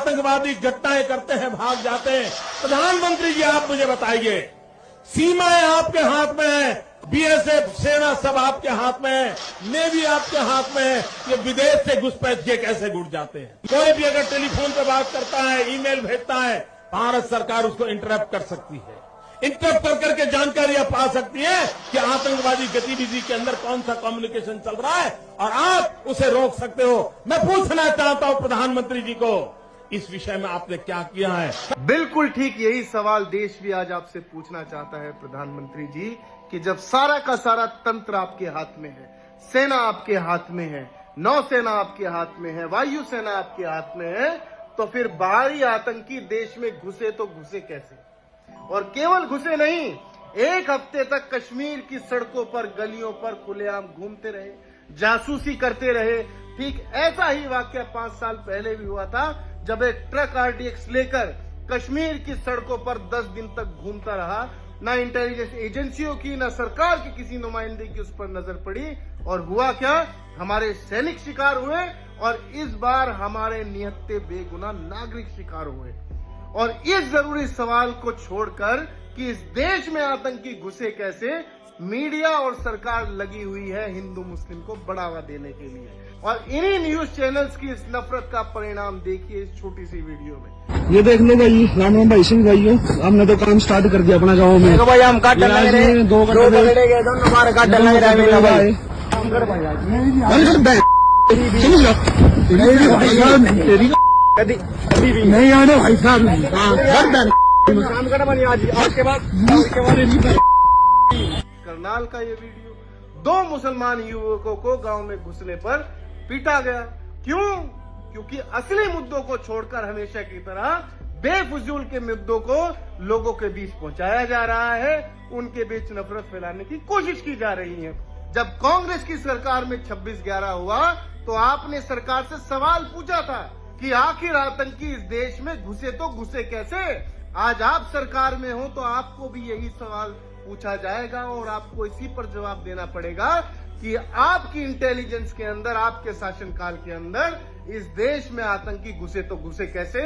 आतंकवादी घटनाएं करते हैं, भाग जाते हैं। प्रधानमंत्री जी, आप मुझे बताइए, सीमाएं आपके हाथ में है, बीएसएफ सेना सब आपके हाथ में है, नेवी आपके हाथ में है, ये विदेश से घुसपैठ के कैसे घुस जाते हैं? कोई भी अगर टेलीफोन पे बात करता है, ईमेल भेजता है, भारत सरकार उसको इंटरप्ट कर सकती है। इंटरप्ट कर करके जानकारियां पा सकती है कि आतंकवादी गतिविधि के अंदर कौन सा कम्युनिकेशन चल रहा है, और आप उसे रोक सकते हो। मैं पूछना चाहता हूं प्रधानमंत्री जी को, इस विषय में आपने क्या किया है? बिल्कुल ठीक यही सवाल देश भी आज आपसे पूछना चाहता है प्रधानमंत्री जी, कि जब सारा का सारा तंत्र आपके हाथ में है, सेना आपके हाथ में है, नौसेना आपके हाथ में है, वायुसेना आपके हाथ में है, तो फिर बाहरी आतंकी देश में घुसे तो घुसे कैसे? और केवल घुसे नहीं, एक हफ्ते तक कश्मीर की सड़कों पर, गलियों पर खुलेआम घूमते रहे, जासूसी करते रहे। ठीक ऐसा ही वाकया 5 साल पहले भी हुआ था, जब एक ट्रक आरडीएक्स लेकर कश्मीर की सड़कों पर 10 दिन तक घूमता रहा। ना इंटेलिजेंस एजेंसियों की, ना सरकार की किसी नुमाइंदे की उस पर नजर पड़ी, और हुआ क्या? हमारे सैनिक शिकार हुए, और इस बार हमारे निहत्थे बेगुनाह नागरिक शिकार हुए। और इस जरूरी सवाल को छोड़कर कि इस देश में आतंकी घुसे कैसे, मीडिया और सरकार लगी हुई है हिंदू मुस्लिम को बढ़ावा देने के लिए। और इन्हीं न्यूज चैनल्स की इस नफरत का परिणाम देखिए इस छोटी सी वीडियो में। ये देख लो भाई, राम राम भाई सिंह भाइयों, हमने तो काम स्टार्ट कर दिया अपना गाँव में। भाई हम काट लग रहे, दो पकड़े गए, दोनों हमारे काट लग रहा है भाई। कभी कभी भी नहीं आने भाई साहब, काम कर बनी आज के बाद करनाल का ये वीडियो, 2 मुसलमान युवकों को गांव में घुसने पर पीटा गया। क्यों? क्योंकि असली मुद्दों को छोड़कर हमेशा की तरह बेफजूल के मुद्दों को लोगों के बीच पहुंचाया जा रहा है, उनके बीच नफरत फैलाने की कोशिश की जा रही है। जब कांग्रेस की सरकार में 26/11 हुआ, तो आपने सरकार से सवाल पूछा था कि आखिर आतंकी इस देश में घुसे तो घुसे कैसे? आज आप सरकार में हो तो आपको भी यही सवाल पूछा जाएगा, और आपको इसी पर जवाब देना पड़ेगा कि आपकी इंटेलिजेंस के अंदर, आपके शासनकाल के अंदर इस देश में आतंकी घुसे तो घुसे कैसे।